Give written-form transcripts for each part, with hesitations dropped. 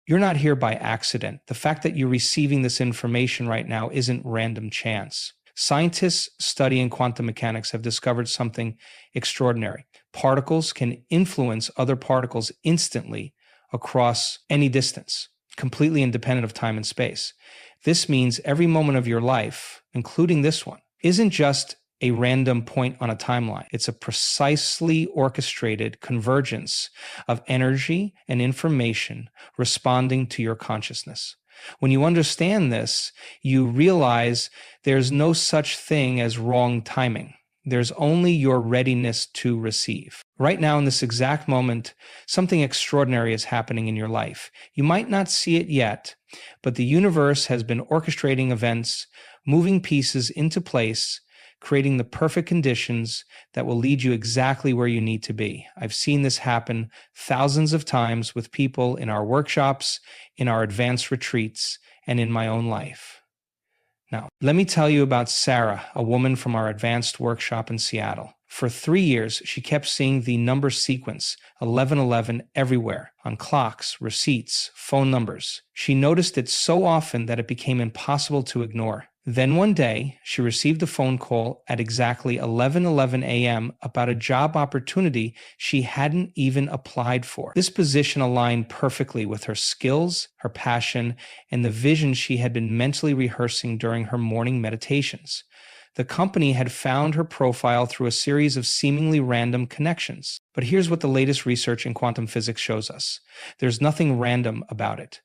You're not here by accident. The fact that you're receiving this information right now isn't random chance. Scientists studying quantum mechanics have discovered something extraordinary. Particles can influence other particles instantly across any distance, completely independent of time and space. This means every moment of your life, including this one, isn't just a random point on a timeline. It's a precisely orchestrated convergence of energy and information responding to your consciousness. When you understand this, you realize there's no such thing as wrong timing. There's only your readiness to receive. Right now, in this exact moment, something extraordinary is happening in your life. You might not see it yet, but the universe has been orchestrating events, moving pieces into place, creating the perfect conditions that will lead you exactly where you need to be. I've seen this happen thousands of times with people in our workshops, in our advanced retreats, and in my own life. Now, let me tell you about Sarah, a woman from our advanced workshop in Seattle. For 3 years, she kept seeing the number sequence 1111 everywhere, on clocks, receipts, phone numbers. She noticed it so often that it became impossible to ignore. Then one day, she received a phone call at exactly 11:11 a.m. about a job opportunity she hadn't even applied for. This position aligned perfectly with her skills, her passion, and the vision she had been mentally rehearsing during her morning meditations. The company had found her profile through a series of seemingly random connections. But here's what the latest research in quantum physics shows us. There's nothing random about it.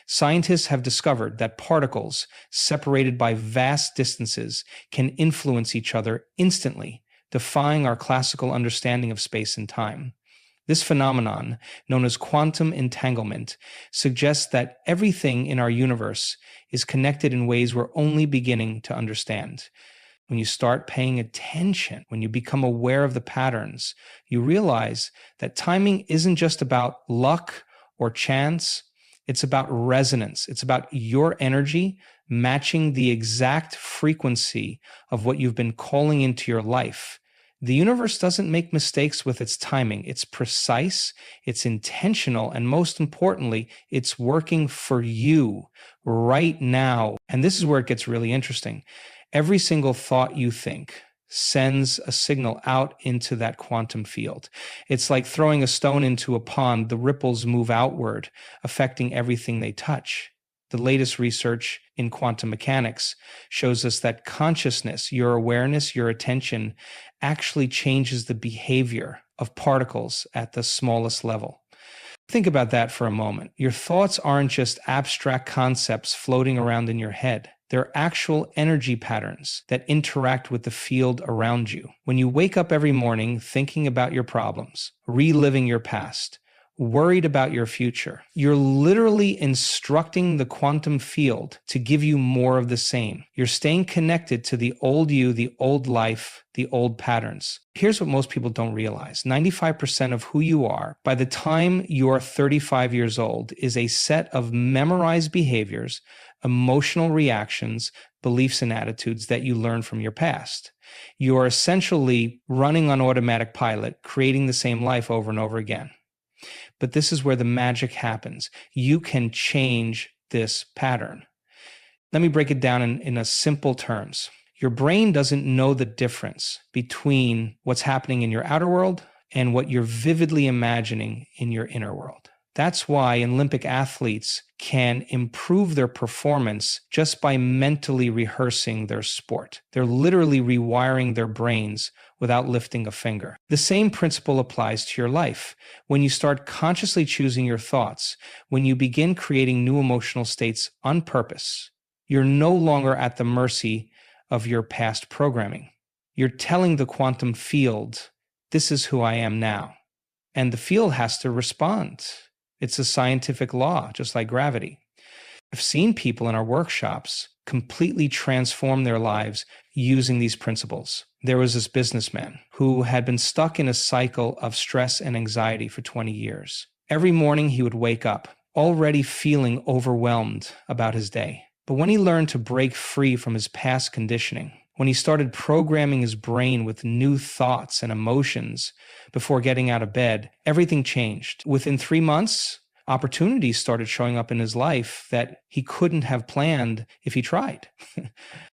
Scientists have discovered that particles separated by vast distances can influence each other instantly, defying our classical understanding of space and time. This phenomenon, known as quantum entanglement, suggests that everything in our universe is connected in ways we're only beginning to understand. When you start paying attention, when you become aware of the patterns, you realize that timing isn't just about luck or chance. It's about resonance. It's about your energy matching the exact frequency of what you've been calling into your life. The universe doesn't make mistakes with its timing. It's precise, it's intentional, and most importantly, it's working for you right now. And this is where it gets really interesting. Every single thought you think sends a signal out into that quantum field. It's like throwing a stone into a pond. The ripples move outward, affecting everything they touch. The latest research in quantum mechanics shows us that consciousness, your awareness, your attention, actually changes the behavior of particles at the smallest level. Think about that for a moment. Your thoughts aren't just abstract concepts floating around in your head. They're actual energy patterns that interact with the field around you. When you wake up every morning thinking about your problems, reliving your past, worried about your future, you're literally instructing the quantum field to give you more of the same. You're staying connected to the old you, the old life, the old patterns. Here's what most people don't realize. 95% of who you are by the time you're 35 years old is a set of memorized behaviors, emotional reactions, beliefs, and attitudes that you learn from your past. You are essentially running on automatic pilot, creating the same life over and over again. But this is where the magic happens. You can change this pattern. Let me break it down in a simple terms. Your brain doesn't know the difference between what's happening in your outer world and what you're vividly imagining in your inner world. That's why Olympic athletes can improve their performance just by mentally rehearsing their sport. They're literally rewiring their brains without lifting a finger. The same principle applies to your life. When you start consciously choosing your thoughts, when you begin creating new emotional states on purpose, you're no longer at the mercy of your past programming. You're telling the quantum field, this is who I am now. And the field has to respond. It's a scientific law, just like gravity. I've seen people in our workshops completely transform their lives using these principles. There was this businessman who had been stuck in a cycle of stress and anxiety for 20 years. Every morning he would wake up already feeling overwhelmed about his day. But when he learned to break free from his past conditioning, when he started programming his brain with new thoughts and emotions before getting out of bed, everything changed. Within 3 months, Opportunities started showing up in his life that he couldn't have planned if he tried.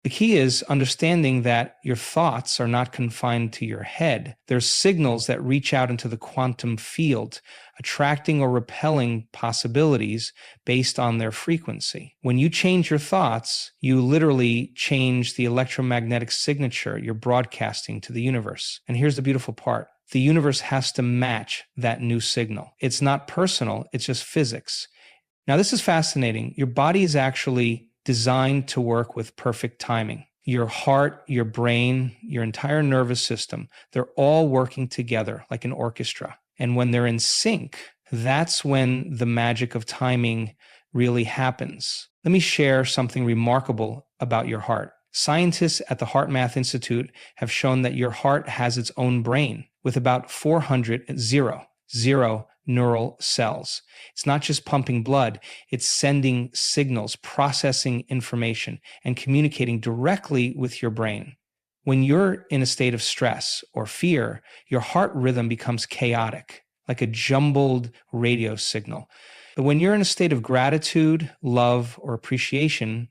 The key is understanding that your thoughts are not confined to your head. There's signals that reach out into the quantum field, attracting or repelling possibilities based on their frequency. When you change your thoughts, you literally change the electromagnetic signature you're broadcasting to the universe. And here's the beautiful part. The universe has to match that new signal. It's not personal, it's just physics. Now, this is fascinating. Your body is actually designed to work with perfect timing. Your heart, your brain, your entire nervous system, they're all working together like an orchestra. And when they're in sync, that's when the magic of timing really happens. Let me share something remarkable about your heart. Scientists at the Heart Math Institute have shown that your heart has its own brain with about 400 neural cells. It's not just pumping blood, it's sending signals, processing information, and communicating directly with your brain. When you're in a state of stress or fear, your heart rhythm becomes chaotic, like a jumbled radio signal. But when you're in a state of gratitude, love, or appreciation,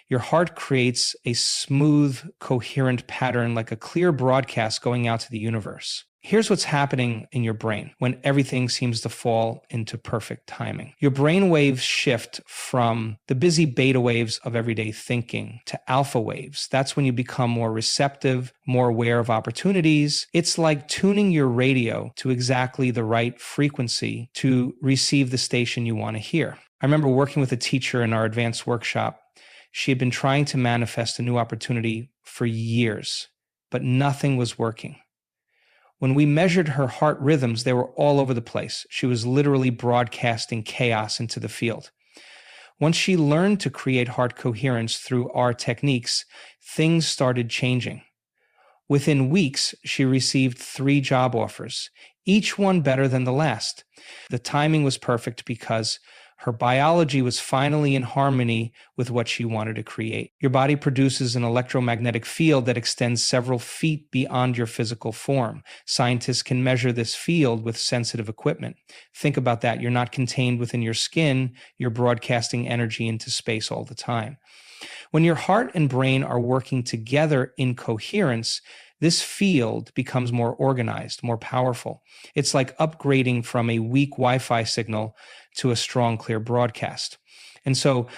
your heart creates a smooth, coherent pattern like a clear broadcast going out to the universe. Here's what's happening in your brain when everything seems to fall into perfect timing. Your brain waves shift from the busy beta waves of everyday thinking to alpha waves. That's when you become more receptive, more aware of opportunities. It's like tuning your radio to exactly the right frequency to receive the station you want to hear. I remember working with a teacher in our advanced workshop. She had been trying to manifest a new opportunity for years, but nothing was working. When we measured her heart rhythms, they were all over the place. She was literally broadcasting chaos into the field. Once she learned to create heart coherence through our techniques, things started changing. Within weeks, she received 3 job offers, each one better than the last. The timing was perfect because her biology was finally in harmony with what she wanted to create. Your body produces an electromagnetic field that extends several feet beyond your physical form. Scientists can measure this field with sensitive equipment. Think about that. You're not contained within your skin. You're broadcasting energy into space all the time. When your heart and brain are working together in coherence, this field becomes more organized, more powerful. It's like upgrading from a weak Wi-Fi signal to a strong, clear broadcast. And so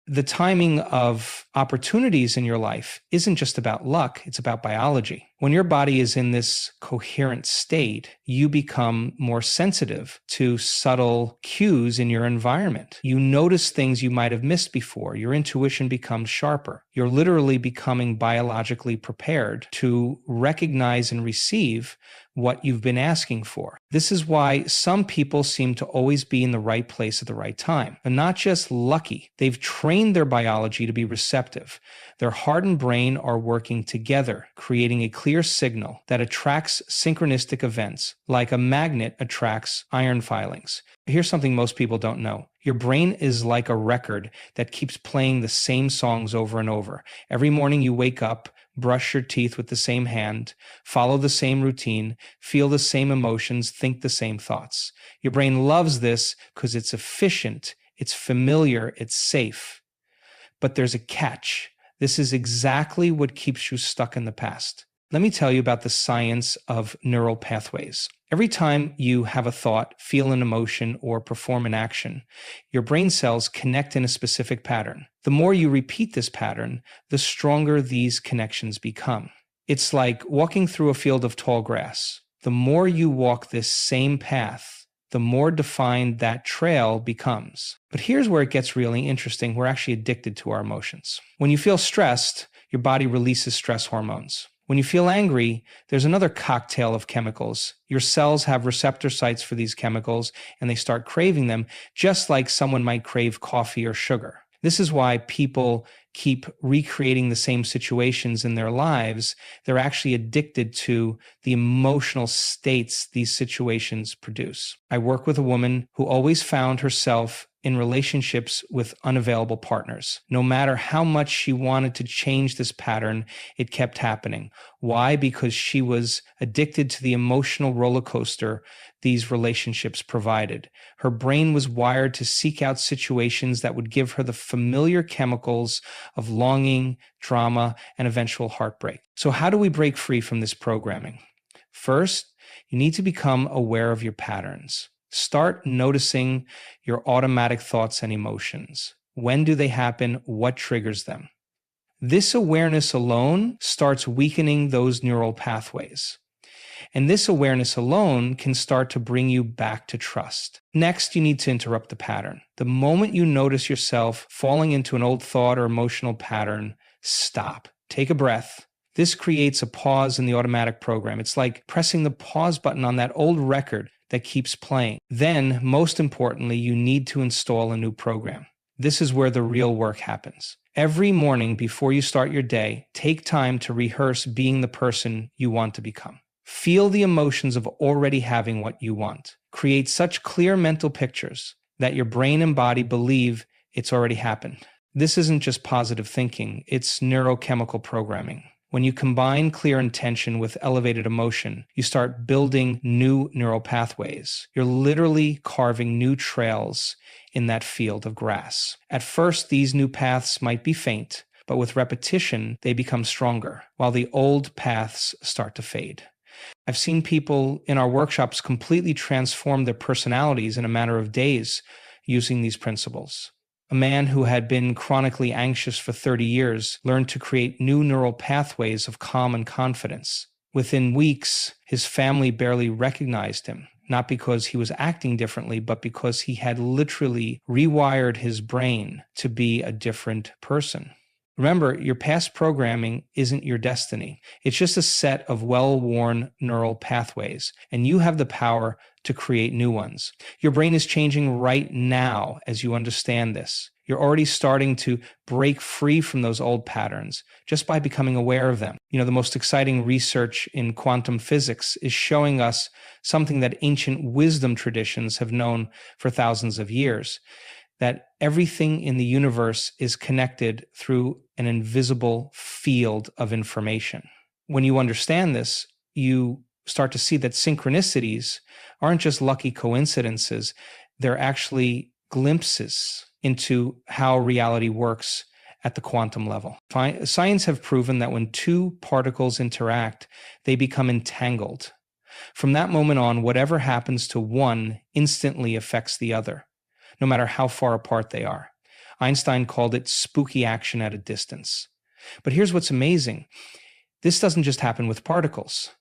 the timing of opportunities in your life isn't just about luck, it's about biology. When your body is in this coherent state, you become more sensitive to subtle cues in your environment. You notice things you might have missed before. Your intuition becomes sharper. You're literally becoming biologically prepared to recognize and receive what you've been asking for. This is why some people seem to always be in the right place at the right time. They're not just lucky. They've trained their biology to be receptive. Their heart and brain are working together, creating a clear signal that attracts synchronistic events, like a magnet attracts iron filings. Here's something most people don't know. Your brain is like a record that keeps playing the same songs over and over. Every morning you wake up, brush your teeth with the same hand, follow the same routine, feel the same emotions, think the same thoughts. Your brain loves this because it's efficient, it's familiar, it's safe. But there's a catch. This is exactly what keeps you stuck in the past. Let me tell you about the science of neural pathways. Every time you have a thought, feel an emotion, or perform an action, your brain cells connect in a specific pattern. The more you repeat this pattern, the stronger these connections become. It's like walking through a field of tall grass. The more you walk this same path, the more defined that trail becomes. But here's where it gets really interesting. We're actually addicted to our emotions. When you feel stressed, your body releases stress hormones. When you feel angry, there's another cocktail of chemicals. Your cells have receptor sites for these chemicals, and they start craving them, just like someone might crave coffee or sugar. This is why people keep recreating the same situations in their lives, they're actually addicted to the emotional states these situations produce. I work with a woman who always found herself in relationships with unavailable partners. No matter how much she wanted to change this pattern, it kept happening. Why? Because she was addicted to the emotional roller coaster these relationships provided. Her brain was wired to seek out situations that would give her the familiar chemicals of longing, drama, and eventual heartbreak. So how do we break free from this programming? First, you need to become aware of your patterns. Start noticing your automatic thoughts and emotions. When do they happen? What triggers them? This awareness alone starts weakening those neural pathways. And this awareness alone can start to bring you back to trust. Next, you need to interrupt the pattern. The moment you notice yourself falling into an old thought or emotional pattern, stop. Take a breath. This creates a pause in the automatic program. It's like pressing the pause button on that old record that keeps playing. Then, most importantly, you need to install a new program. This is where the real work happens. Every morning before you start your day, take time to rehearse being the person you want to become. Feel the emotions of already having what you want. Create such clear mental pictures that your brain and body believe it's already happened. This isn't just positive thinking, it's neurochemical programming. When you combine clear intention with elevated emotion, you start building new neural pathways. You're literally carving new trails in that field of grass. At first, these new paths might be faint, but with repetition, they become stronger, while the old paths start to fade. I've seen people in our workshops completely transform their personalities in a matter of days using these principles. A man who had been chronically anxious for 30 years learned to create new neural pathways of calm and confidence. Within weeks, his family barely recognized him, not because he was acting differently, but because he had literally rewired his brain to be a different person. Remember, your past programming isn't your destiny. It's just a set of well-worn neural pathways, and you have the power to create new ones. Your brain is changing right now as you understand this. You're already starting to break free from those old patterns just by becoming aware of them. The most exciting research in quantum physics is showing us something that ancient wisdom traditions have known for thousands of years, that everything in the universe is connected through an invisible field of information. When you understand this, you start to see that synchronicities aren't just lucky coincidences, they're actually glimpses into how reality works at the quantum level. Science have proven that when two particles interact, they become entangled. From that moment on, whatever happens to one instantly affects the other, no matter how far apart they are. Einstein called it spooky action at a distance. But here's what's amazing. This doesn't just happen with particles.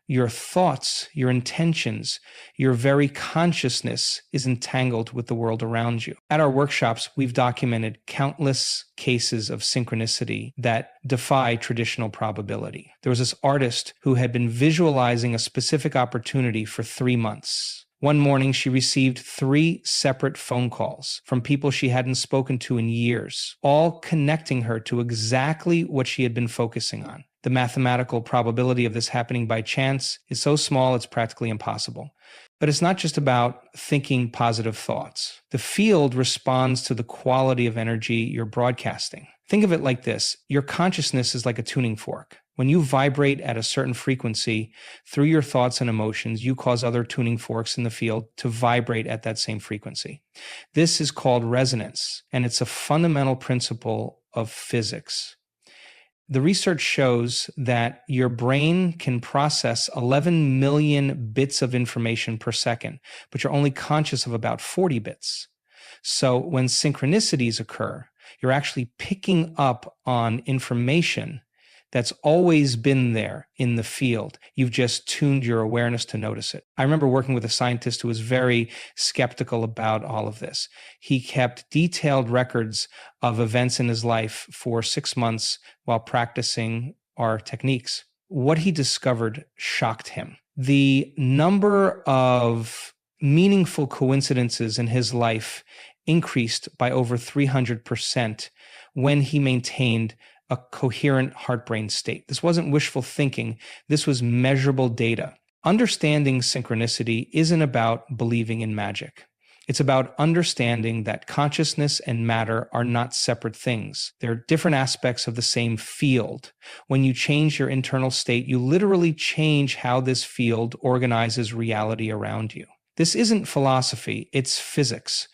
Your thoughts, your intentions, your very consciousness is entangled with the world around you. At our workshops, we've documented countless cases of synchronicity that defy traditional probability. There was this artist who had been visualizing a specific opportunity for 3 months. One morning, she received 3 separate phone calls from people she hadn't spoken to in years, all connecting her to exactly what she had been focusing on. The mathematical probability of this happening by chance is so small it's practically impossible. But it's not just about thinking positive thoughts. The field responds to the quality of energy you're broadcasting. Think of it like this. Your consciousness is like a tuning fork. When you vibrate at a certain frequency, through your thoughts and emotions, you cause other tuning forks in the field to vibrate at that same frequency. This is called resonance, and it's a fundamental principle of physics. The research shows that your brain can process 11 million bits of information per second, but you're only conscious of about 40 bits. So when synchronicities occur, you're actually picking up on information that's always been there in the field. You've just tuned your awareness to notice it. I remember working with a scientist who was very skeptical about all of this. He kept detailed records of events in his life for 6 months while practicing our techniques. What he discovered shocked him. The number of meaningful coincidences in his life increased by over 300% when he maintained a coherent heart-brain state. This wasn't wishful thinking. This was measurable data. Understanding synchronicity isn't about believing in magic. It's about understanding that consciousness and matter are not separate things. They're different aspects of the same field. When you change your internal state, you literally change how this field organizes reality around you. This isn't philosophy, it's physics.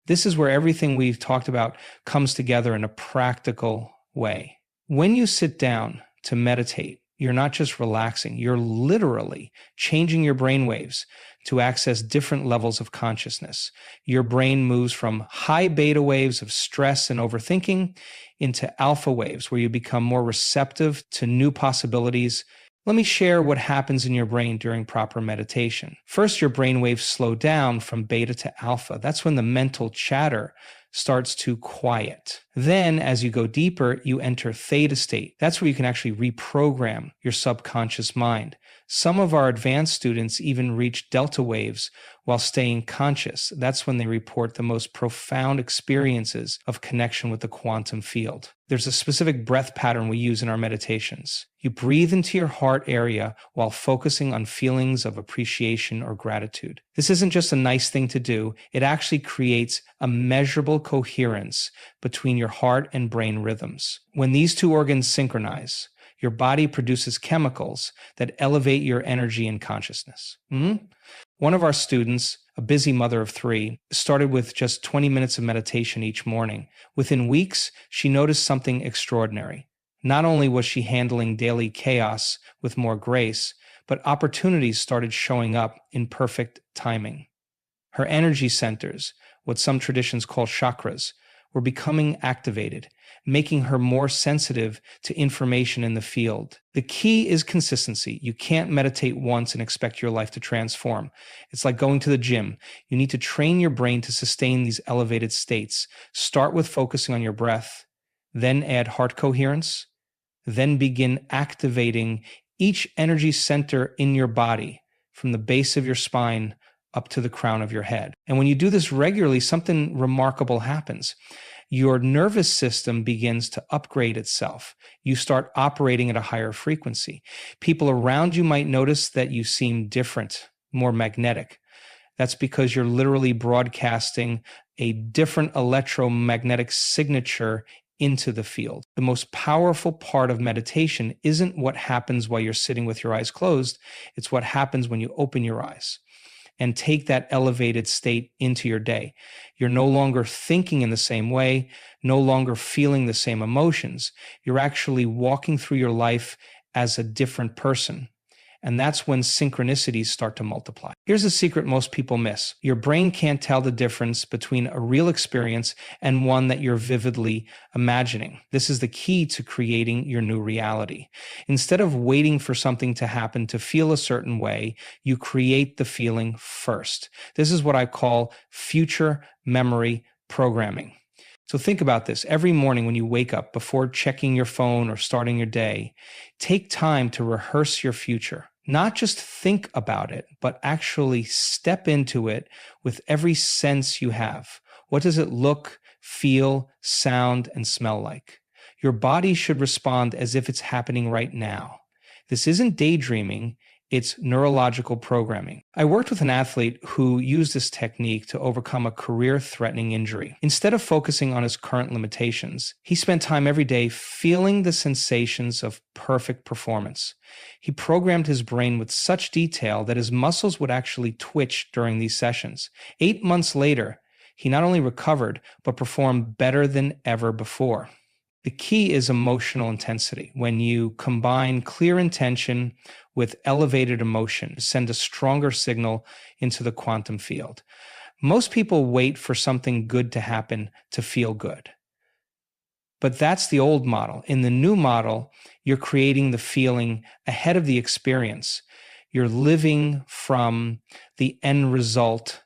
This is where everything we've talked about comes together in a practical way. When you sit down to meditate, you're not just relaxing, you're literally changing your brain waves to access different levels of consciousness. Your brain moves from high beta waves of stress and overthinking into alpha waves where you become more receptive to new possibilities. Let me share what happens in your brain during proper meditation. First, your brain waves slow down from beta to alpha. That's when the mental chatter starts to quiet. Then, as you go deeper, you enter theta state. That's where you can actually reprogram your subconscious mind. Some of our advanced students even reach delta waves while staying conscious. That's when they report the most profound experiences of connection with the quantum field. There's a specific breath pattern we use in our meditations. You breathe into your heart area while focusing on feelings of appreciation or gratitude. This isn't just a nice thing to do, it actually creates a measurable coherence between your heart and brain rhythms. When these two organs synchronize, your body produces chemicals that elevate your energy and consciousness. One of our students, a busy mother of 3, started with just 20 minutes of meditation each morning. Within weeks, she noticed something extraordinary. Not only was she handling daily chaos with more grace, but opportunities started showing up in perfect timing. Her energy centers, what some traditions call chakras, were becoming activated, making her more sensitive to information in the field. The key is consistency. You can't meditate once and expect your life to transform. It's like going to the gym. You need to train your brain to sustain these elevated states. Start with focusing on your breath, then add heart coherence, then begin activating each energy center in your body from the base of your spine up to the crown of your head. And when you do this regularly, something remarkable happens. Your nervous system begins to upgrade itself. You start operating at a higher frequency. People around you might notice that you seem different, more magnetic. That's because you're literally broadcasting a different electromagnetic signature into the field. The most powerful part of meditation isn't what happens while you're sitting with your eyes closed. It's what happens when you open your eyes and take that elevated state into your day. You're no longer thinking in the same way, no longer feeling the same emotions. You're actually walking through your life as a different person. And that's when synchronicities start to multiply. Here's a secret most people miss. Your brain can't tell the difference between a real experience and one that you're vividly imagining. This is the key to creating your new reality. Instead of waiting for something to happen to feel a certain way, you create the feeling first. This is what I call future memory programming. So think about this. Every morning when you wake up, before checking your phone or starting your day, take time to rehearse your future. Not just think about it, but actually step into it with every sense you have. What does it look, feel, sound, and smell like? Your body should respond as if it's happening right now. This isn't daydreaming. It's neurological programming. I worked with an athlete who used this technique to overcome a career-threatening injury. Instead of focusing on his current limitations, he spent time every day feeling the sensations of perfect performance. He programmed his brain with such detail that his muscles would actually twitch during these sessions. 8 months later, he not only recovered, but performed better than ever before. The key is emotional intensity. When you combine clear intention with elevated emotion, send a stronger signal into the quantum field. Most people wait for something good to happen to feel good. But that's the old model. In the new model, you're creating the feeling ahead of the experience. You're living from the end result.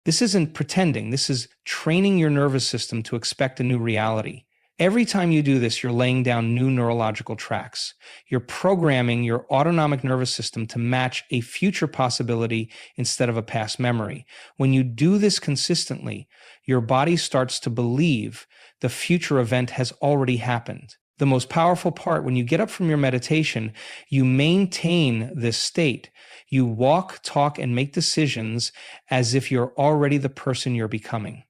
This isn't pretending. This is training your nervous system to expect a new reality. Every time you do this, you're laying down new neurological tracks. You're programming your autonomic nervous system to match a future possibility instead of a past memory. When you do this consistently, Your body starts to believe the future event has already happened. The most powerful part, when you get up from your meditation, you maintain this state. You walk, talk, and make decisions as if you're already the person you're becoming.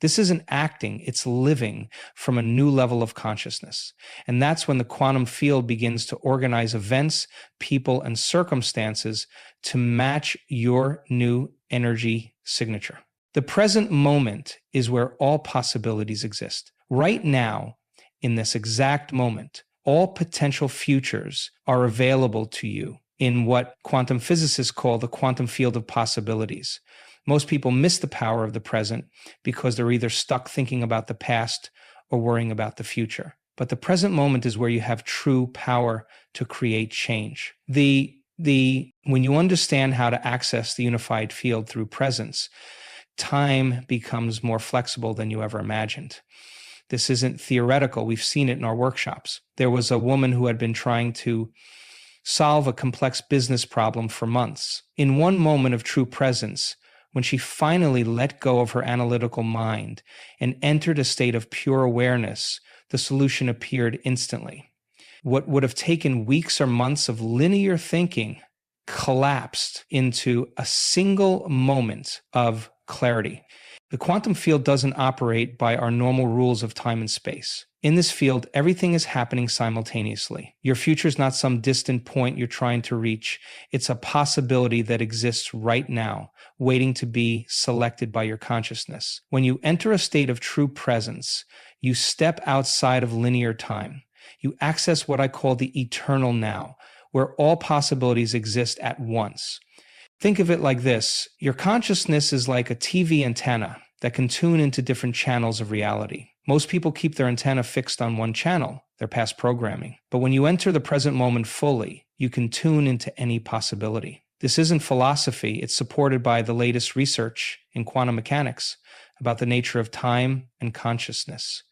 This isn't acting, it's living from a new level of consciousness. And that's when the quantum field begins to organize events, people, and circumstances to match your new energy signature. The present moment is where all possibilities exist. Right now, in this exact moment, all potential futures are available to you in what quantum physicists call the quantum field of possibilities. Most people miss the power of the present because they're either stuck thinking about the past or worrying about the future. But the present moment is where you have true power to create change. When you understand how to access the unified field through presence, time becomes more flexible than you ever imagined. This isn't theoretical. We've seen it in our workshops. There was a woman who had been trying to solve a complex business problem for months. In one moment of true presence, when she finally let go of her analytical mind and entered a state of pure awareness, the solution appeared instantly. What would have taken weeks or months of linear thinking collapsed into a single moment of clarity. The quantum field doesn't operate by our normal rules of time and space. In this field, everything is happening simultaneously. Your future is not some distant point you're trying to reach. It's a possibility that exists right now, waiting to be selected by your consciousness. When you enter a state of true presence, you step outside of linear time. You access what I call the eternal now, where all possibilities exist at once. Think of it like this. Your consciousness is like a TV antenna that can tune into different channels of reality. Most people keep their antenna fixed on one channel, their past programming. But when you enter the present moment fully, you can tune into any possibility. This isn't philosophy. It's supported by the latest research in quantum mechanics about the nature of time and consciousness.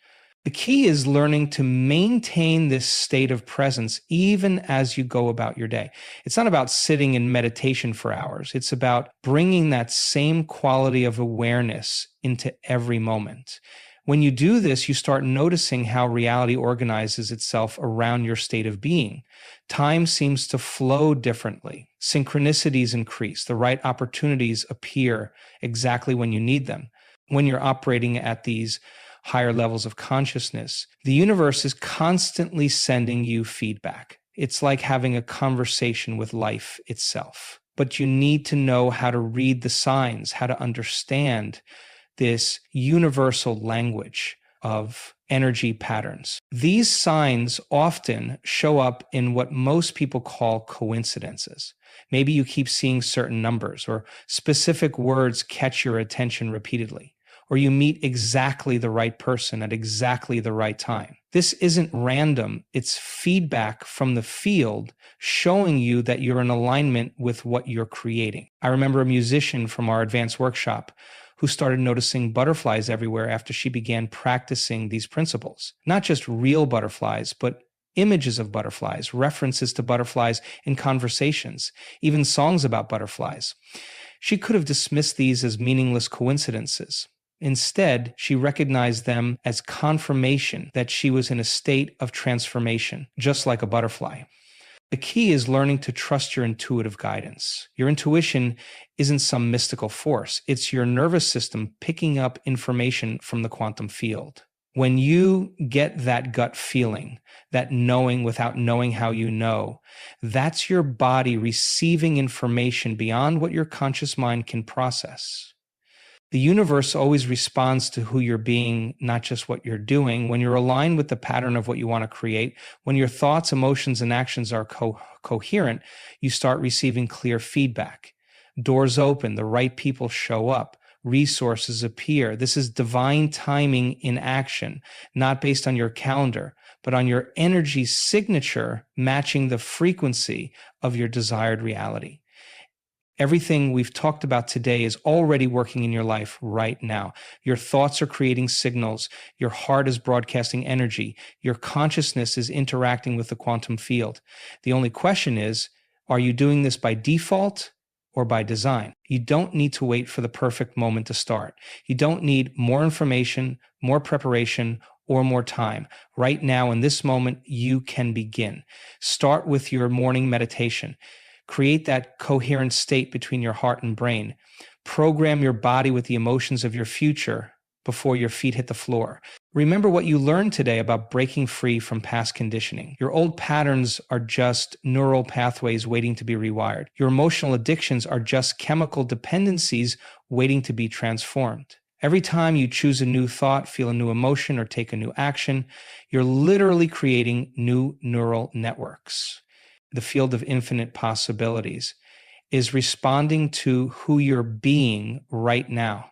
The key is learning to maintain this state of presence even as you go about your day. It's not about sitting in meditation for hours. It's about bringing that same quality of awareness into every moment. When you do this, you start noticing how reality organizes itself around your state of being. Time seems to flow differently. Synchronicities increase. The right opportunities appear exactly when you need them. When you're operating at these higher levels of consciousness, the universe is constantly sending you feedback. It's like having a conversation with life itself. But you need to know how to read the signs, how to understand this universal language of energy patterns. These signs often show up in what most people call coincidences. Maybe you keep seeing certain numbers, or specific words catch your attention repeatedly, or you meet exactly the right person at exactly the right time. This isn't random. It's feedback from the field showing you that you're in alignment with what you're creating. I remember a musician from our advanced workshop who started noticing butterflies everywhere after she began practicing these principles. Not just real butterflies, but images of butterflies, references to butterflies in conversations, even songs about butterflies. She could have dismissed these as meaningless coincidences. Instead, she recognized them as confirmation that she was in a state of transformation, just like a butterfly. The key is learning to trust your intuitive guidance. Your intuition isn't some mystical force. It's your nervous system picking up information from the quantum field. When you get that gut feeling, that knowing without knowing how you know, that's your body receiving information beyond what your conscious mind can process. The universe always responds to who you're being, not just what you're doing. When you're aligned with the pattern of what you want to create, when your thoughts, emotions, and actions are coherent, you start receiving clear feedback. Doors open, the right people show up, resources appear. This is divine timing in action, not based on your calendar, but on your energy signature matching the frequency of your desired reality. Everything we've talked about today is already working in your life right now. Your thoughts are creating signals. Your heart is broadcasting energy. Your consciousness is interacting with the quantum field. The only question is, are you doing this by default or by design. You don't need to wait for the perfect moment to start. You don't need more information, more preparation, or more time. Right now, in this moment, you can begin. Start with your morning meditation. Create that coherent state between your heart and brain. Program your body with the emotions of your future before your feet hit the floor. Remember what you learned today about breaking free from past conditioning. Your old patterns are just neural pathways waiting to be rewired. Your emotional addictions are just chemical dependencies waiting to be transformed. Every time you choose a new thought, feel a new emotion, or take a new action, you're literally creating new neural networks. The field of infinite possibilities is responding to who you're being right now.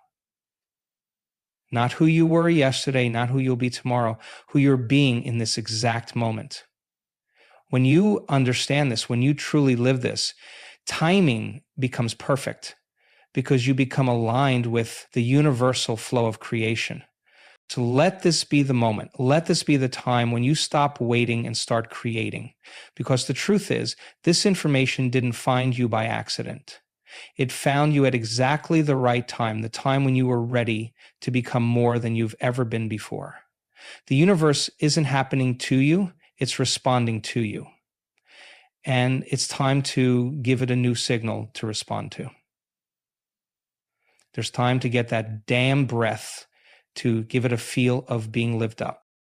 Not who you were yesterday, not who you'll be tomorrow, who you're being in this exact moment. When you understand this, when you truly live this, timing becomes perfect because you become aligned with the universal flow of creation. So let this be the moment. Let this be the time when you stop waiting and start creating. Because the truth is, this information didn't find you by accident. It found you at exactly the right time, the time when you were ready to become more than you've ever been before. The universe isn't happening to you, it's responding to you. And it's time to give it a new signal to respond to. There's time to get that damn breath to give it a feel of being lived up.